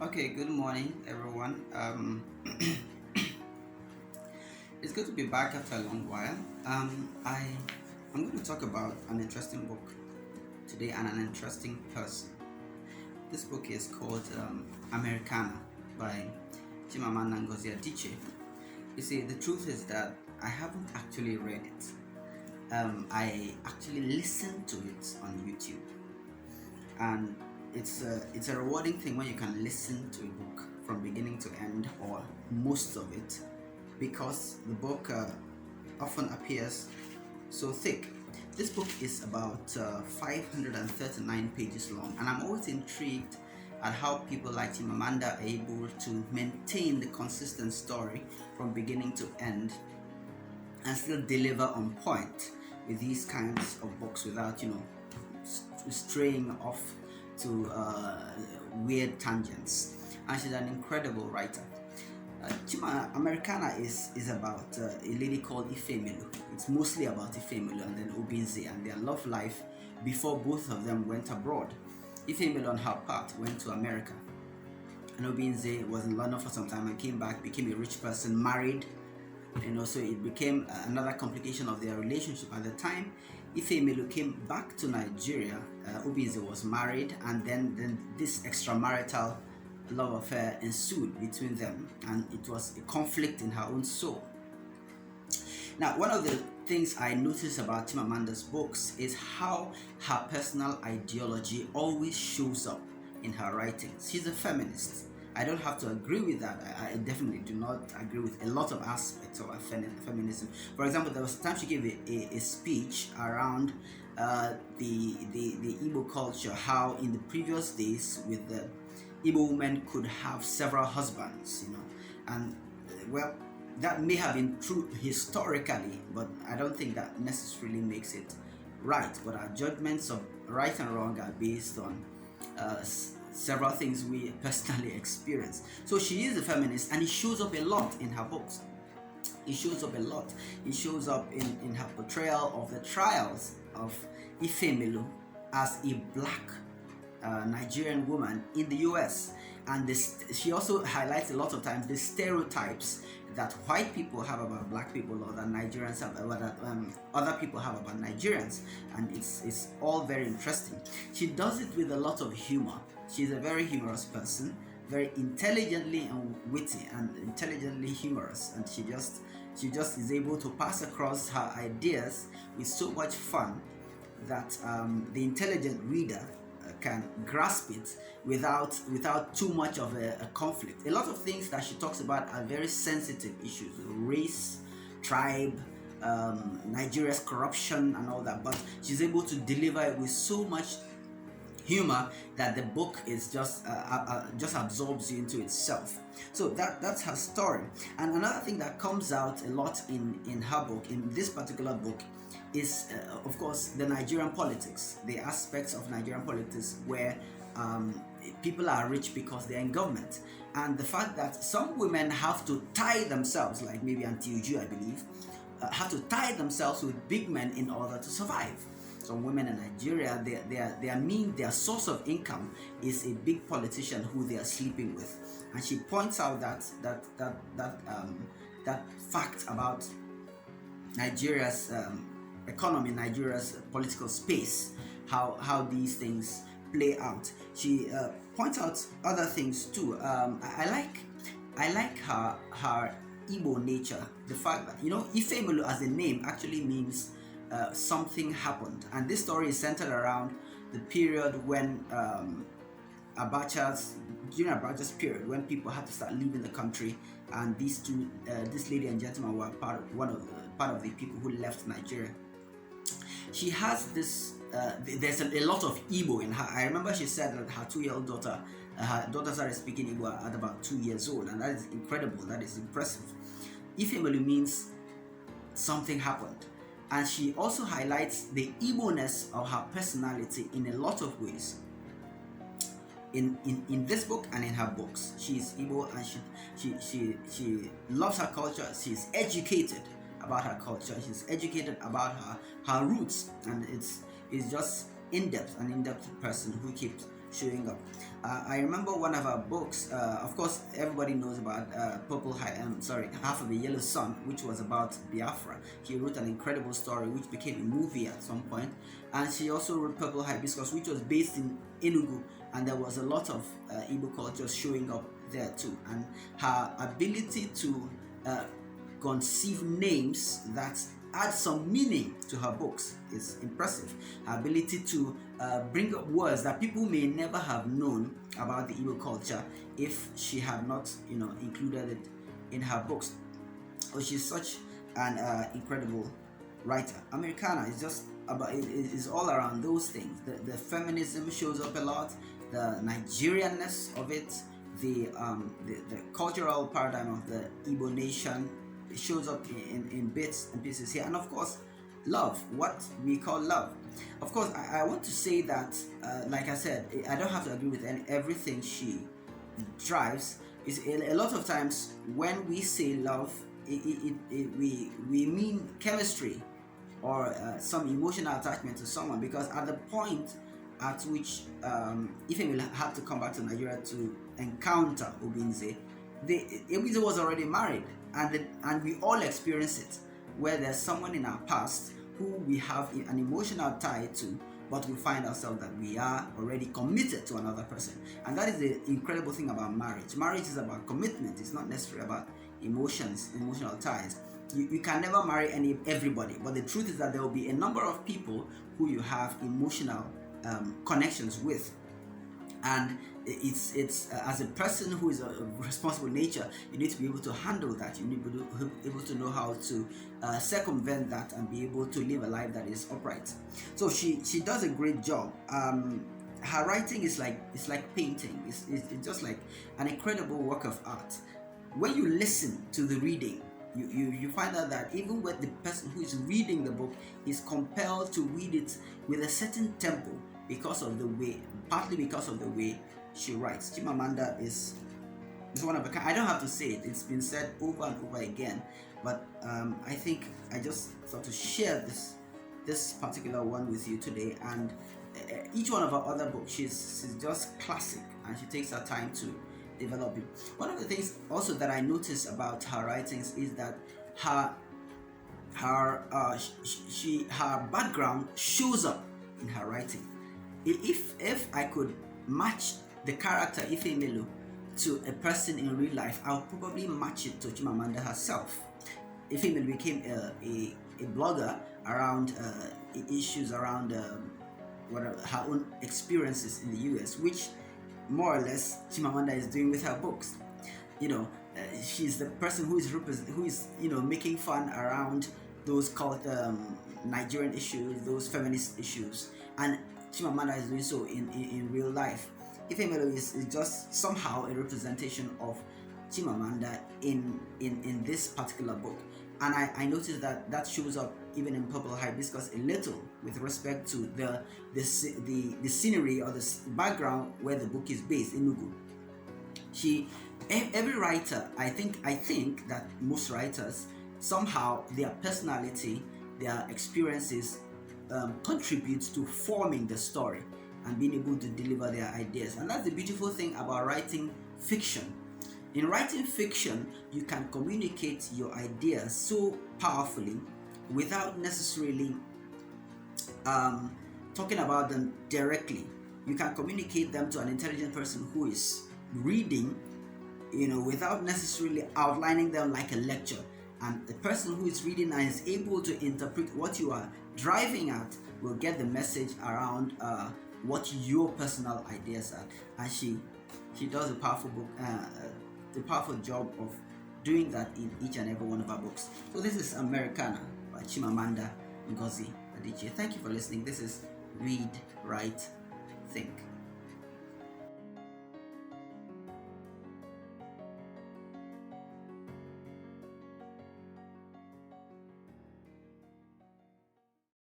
Okay, good morning, everyone. It's good to be back after a long while. I'm going to talk about an interesting book today and an interesting person. This book is called Americanah by Chimamanda Ngozi Adichie. You see, the truth is that I haven't actually read it. I actually listened to it on YouTube, and it's a rewarding thing when you can listen to a book from beginning to end or most of it, because the book often appears so thick. This book is about 539 pages long, and I'm always intrigued at how people like Chimamanda are able to maintain the consistent story from beginning to end and still deliver on point with these kinds of books without, straying off to weird tangents. And she's an incredible writer. Americanah is about a lady called Ifemelu. It's mostly about Ifemelu and then Obinze and their love life before both of them went abroad. Ifemelu on her part went to America, and Obinze was in London for some time and came back, became a rich person, married. So it became another complication of their relationship. At the time Ifemelu came back to Nigeria, Obinze was married, and then this extramarital love affair ensued between them, and it was a conflict in her own soul. Now, one of the things I notice about Chimamanda's books is how her personal ideology always shows up in her writings. She's a feminist. I don't have to agree with that. I definitely do not agree with a lot of aspects of feminism. For example, there was a time she gave a speech around the Igbo culture, how in the previous days with the Igbo women could have several husbands, and well, that may have been true historically, but I don't think that necessarily makes it right. But our judgments of right and wrong are based on several things we personally experience. So she is a feminist, and it shows up a lot in her books. It shows up a lot. It shows up in her portrayal of the trials of Ifemelu as a black Nigerian woman in the US. And she also highlights a lot of times the stereotypes that white people have about black people, or that Nigerians have, or that other people have about Nigerians, and it's all very interesting. She does it with a lot of humor. She's a very humorous person, very intelligently and witty, and intelligently humorous, and she just is able to pass across her ideas with so much fun that the intelligent reader can grasp it without too much of a conflict. A lot of things that she talks about are very sensitive issues: race, tribe, Nigeria's corruption and all that, but she's able to deliver it with so much humor that the book is just absorbs you into itself. So that's her story. And another thing that comes out a lot in her book, in this particular book, is of course the Nigerian politics, the aspects of Nigerian politics where people are rich because they're in government, and the fact that some women have to tie themselves, like maybe Auntie Uju, I believe, have to tie themselves with big men in order to survive. Some women in Nigeria, their source of income is a big politician who they are sleeping with, and she points out that fact about Nigeria's economy, Nigeria's political space, how these things play out. She points out other things too. I like her Igbo nature. The fact that Ifemelu as a name actually means something happened, and this story is centered around the period when during Abacha's period, when people had to start leaving the country, and these two, this lady and gentleman, were part of the people who left Nigeria. She has this. There's a lot of Igbo in her. I remember she said that her 2-year-old daughter, started speaking Igbo at about 2 years old, and that is incredible. That is impressive. Ifemelu means something happened, and she also highlights the Igbo-ness of her personality in a lot of ways. In this book and in her books, she is Igbo, and she loves her culture. She's educated about her culture. She's educated about her roots, and it's just an in-depth person who keeps showing up. I remember one of her books. Of course, everybody knows about Half of a Yellow Sun, which was about Biafra. She wrote an incredible story, which became a movie at some point. And she also wrote Purple Hibiscus, which was based in Enugu, and there was a lot of Igbo culture showing up there too. And her ability to conceive names that add some meaning to her books is impressive. Her ability to bring up words that people may never have known about the Igbo culture if she had not, included it in her books. Oh, she's such an incredible writer. Americanah is just about it is all around those things. The feminism shows up a lot, the Nigerianness of it, the cultural paradigm of the Igbo nation. It shows up in bits and pieces here, and of course love, what we call love. Of course, I want to say that like I said, I don't have to agree with everything she drives. Is a lot of times when we say love, we mean chemistry or some emotional attachment to someone, because at the point at which Ifemelu had to come back to Nigeria to encounter Obinze, Obinze was already married, and we all experience it, where there's someone in our past who we have an emotional tie to, but we find ourselves that we are already committed to another person. And that is the incredible thing about marriage. Marriage is about commitment. It's not necessarily about emotions, emotional ties. You can never marry everybody, but the truth is that there will be a number of people who you have emotional connections with. And it's as a person who is a responsible nature, you need to be able to handle that. You need to be able to know how to circumvent that and be able to live a life that is upright. So she does a great job. Her writing is like painting. It's just like an incredible work of art. When you listen to the reading, you find out that even when the person who is reading the book is compelled to read it with a certain tempo partly because of the way she writes. Chimamanda is one of a kind. I don't have to say it. It's been said over and over again, but I think I just thought to share this particular one with you today. And each one of her other books, she's just classic, and she takes her time to develop it. One of the things also that I notice about her writings is that her background shows up in her writing. If I could match the character Ifemelu to a person in real life, I would probably match it to Chimamanda herself. Ifemelu became a blogger around issues around her own experiences in the US, which more or less Chimamanda is doing with her books. She's the person who is making fun around those called Nigerian issues, those feminist issues, and Chimamanda is doing so in real life. Ifemelu is just somehow a representation of Chimamanda in this particular book, and I noticed that shows up even in Purple Hibiscus a little with respect to the scenery or the background where the book is based in Enugu. Every writer, I think that most writers, somehow their personality, their experiences contributes to forming the story and being able to deliver their ideas. And that's the beautiful thing about writing fiction. In writing fiction, you can communicate your ideas so powerfully without necessarily talking about them directly. You can communicate them to an intelligent person who is reading, without necessarily outlining them like a lecture. And the person who is reading and is able to interpret what you are driving at will get the message around what your personal ideas are. And she does a powerful job of doing that in each and every one of our books. So this is Americanah by Chimamanda Ngozi Adichie. Thank you for listening. This is Read, Write, Think.